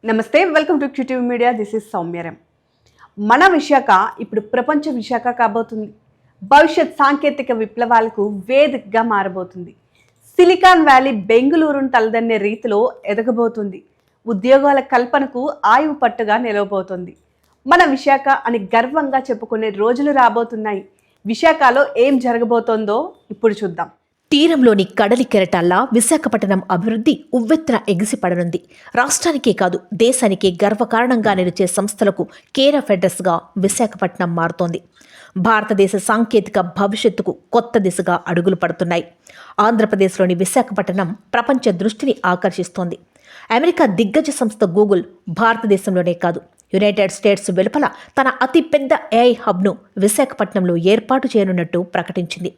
నమస్తే, welcome to QTV media. This is Soumyaram. మన విశాఖ ఇప్పుడు ప్రపంచ విశాఖ కాబోతుంది. భవిష్యత్ సాంకేతిక విప్లవాలకు వేదికగా మారబోతుంది. సిలికాన్ వ్యాలీ బెంగళూరును తలదన్నే రీతిలో ఎదగబోతుంది. ఉద్యోగాల కల్పనకు ఆయువు పట్టుగా నిలవబోతోంది. మన విశాఖ అని గర్వంగా చెప్పుకునే రోజులు రాబోతున్నాయి. విశాఖలో ఏం జరగబోతోందో ఇప్పుడు చూద్దాం. తీరంలోని కడలి కెరటాల్లా విశాఖపట్నం అభివృద్ధి ఉవ్వెత్తున ఎగిసిపడనుంది. రాష్ట్రానికే కాదు దేశానికే గర్వకారణంగా నిలిచే సంస్థలకు కేర్ ఆఫ్ అడ్రస్గా విశాఖపట్నం మారుతోంది. భారతదేశ సాంకేతిక భవిష్యత్తుకు కొత్త దిశగా అడుగులు పడుతున్నాయి. ఆంధ్రప్రదేశ్లోని విశాఖపట్నం ప్రపంచ దృష్టిని ఆకర్షిస్తోంది. అమెరికా దిగ్గజ సంస్థ గూగుల్ భారతదేశంలోనే కాదు యునైటెడ్ స్టేట్స్ వెలుపల తన అతిపెద్ద ఏఐ హబ్ను విశాఖపట్నంలో ఏర్పాటు చేయనున్నట్టు ప్రకటించింది.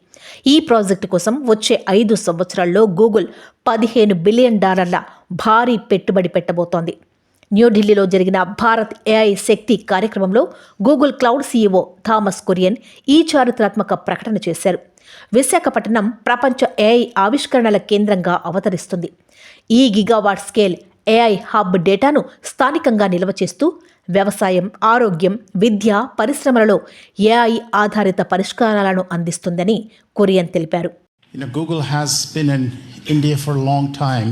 ఈ ప్రాజెక్టు కోసం వచ్చే 5 సంవత్సరాల్లో గూగుల్ $15 బిలియన్ భారీ పెట్టుబడి పెట్టబోతోంది. న్యూఢిల్లీలో జరిగిన భారత్ ఏఐ శక్తి కార్యక్రమంలో Google cloud CEO Thomas Kurian ఈ చారిత్రాత్మక ప్రకటన చేశారు. విశాఖపట్నం ప్రపంచ ఏఐ ఆవిష్కరణల కేంద్రంగా అవతరిస్తుంది. ఈ గిగావాట్ స్కేల్ ఏఐ హబ్ డేటాను స్థానికంగా నిల్వ చేస్తూ వ్యవసాయం, ఆరోగ్యం, విద్య, పరిశ్రమలలో ఏఐ ఆధారిత పరిష్కారాలను అందిస్తుందని కురియన్ తెలిపారు. Google has been in India for a long time.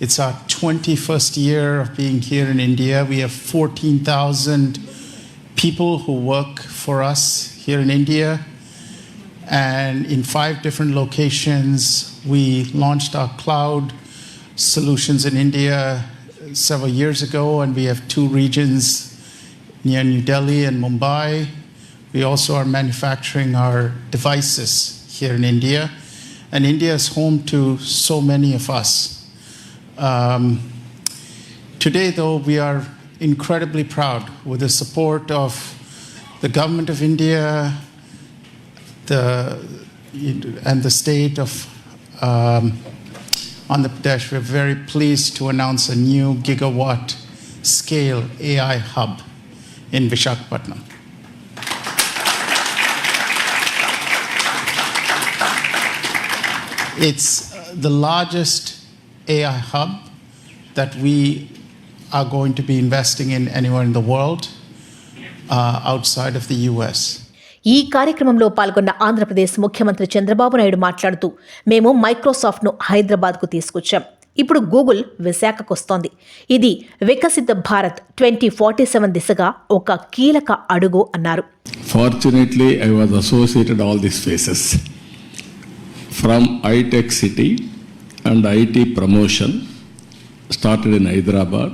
It's our 21st year of being here in India. We have 14,000 people who work for us here in India. And in 5 different locations, we launched our cloud solutions in India several years ago, and we have 2 regions near New Delhi and Mumbai. We also are manufacturing our devices here in India, and India is home to so many of us. Today, though, we are incredibly proud with the support of the government of India and the state of Andhra Pradesh. We're very pleased to announce a new gigawatt scale AI hub in Visakhapatnam. It's the largest AI hub that we are going to be investing in anywhere in the world outside of the US. ఈ కార్యక్రమంలో పాల్గొన్న ఆంధ్రప్రదేశ్ ముఖ్యమంత్రి చంద్రబాబు నాయుడు మాట్లాడుతూ, మేము మైక్రోసాఫ్ట్ను హైదరాబాద్కు తీసుకొచ్చాం. ఇప్పుడు Google విశాఖకు వస్తోంది. ఇది వికసిత భారత్ 2047 దిశగా ఒక కీలక అడుగు అన్నారు. Fortunately, I was associated all these phases from iTech City and IT promotion started in Hyderabad.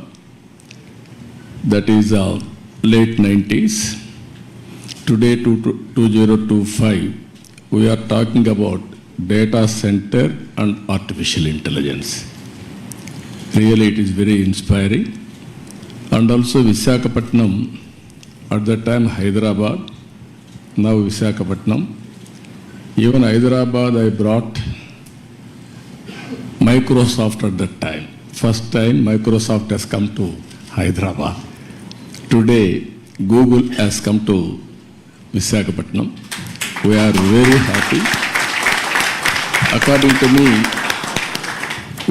That is late 90s. Today, 2025, we are talking about data center and artificial intelligence. Really, it is very inspiring. And also Visakhapatnam, at that time Hyderabad, now Visakhapatnam. Even Hyderabad, I brought Microsoft at that time. First time Microsoft has come to Hyderabad. Today, Google has come to Visakhapatnam. We are very happy. According to me,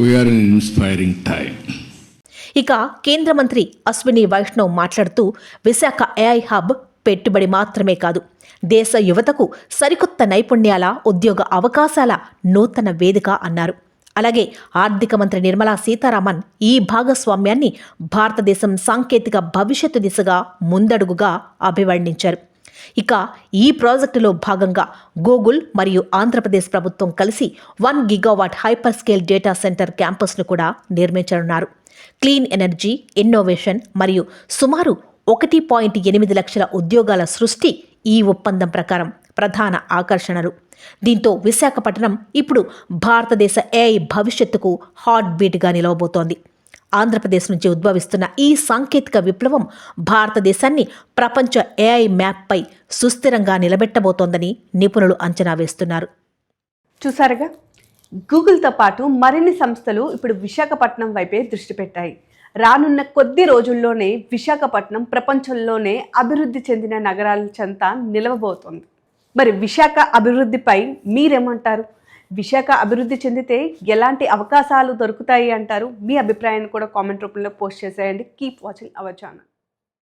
we are in an inspiring time. ఇక కేంద్ర మంత్రి అశ్విని వైష్ణవ్ మాట్లాడుతూ, Visakha AI hub పెట్టుబడి మాత్రమే కాదు, దేశ యువతకు సరికొత్త నైపుణ్యాల, ఉద్యోగ అవకాశాల నూతన వేదిక అన్నారు. అలాగే ఆర్థిక మంత్రి నిర్మలా సీతారామన్ ఈ భాగస్వామ్యాన్ని భారతదేశం సాంకేతిక భవిష్యత్తు దిశగా ముందడుగుగా అభివర్ణించారు. ఇక ఈ ప్రాజెక్టులో భాగంగా గూగుల్ మరియు ఆంధ్రప్రదేశ్ ప్రభుత్వం కలిసి 1 gigawatt hyper scale data centre క్యాంపస్ను కూడా నిర్మించనున్నారు. క్లీన్ ఎనర్జీ, ఇన్నోవేషన్ మరియు సుమారు 1.8 లక్షల ఉద్యోగాల సృష్టి ఈ ఒప్పందం ప్రకారం ప్రధాన ఆకర్షణలు. దీంతో విశాఖపట్నం ఇప్పుడు భారతదేశ ఏఐ భవిష్యత్తుకు హార్ట్ బీట్గా నిలవబోతోంది. ఆంధ్రప్రదేశ్ నుంచి ఉద్భవిస్తున్న ఈ సాంకేతిక విప్లవం భారతదేశాన్ని ప్రపంచ ఏఐ మ్యాప్పై సుస్థిరంగా నిలబెట్టబోతోందని నిపుణులు అంచనా వేస్తున్నారు. చూసారుగా, గూగుల్తో పాటు మరిన్ని సంస్థలు ఇప్పుడు విశాఖపట్నం వైపే దృష్టి పెట్టాయి. రానున్న కొద్ది రోజుల్లోనే విశాఖపట్నం ప్రపంచంలోనే అభివృద్ధి చెందిన నగరాల చెంత నిలవబోతోంది. మరి విశాఖ అభివృద్ధిపై మీరేమంటారు? విశాఖ అభివృద్ధి చెందితే ఎలాంటి అవకాశాలు దొరుకుతాయి అంటారు? మీ అభిప్రాయాన్ని కూడా కామెంట్ రూపంలో పోస్ట్ చేసేయండి. Keep watching our channel.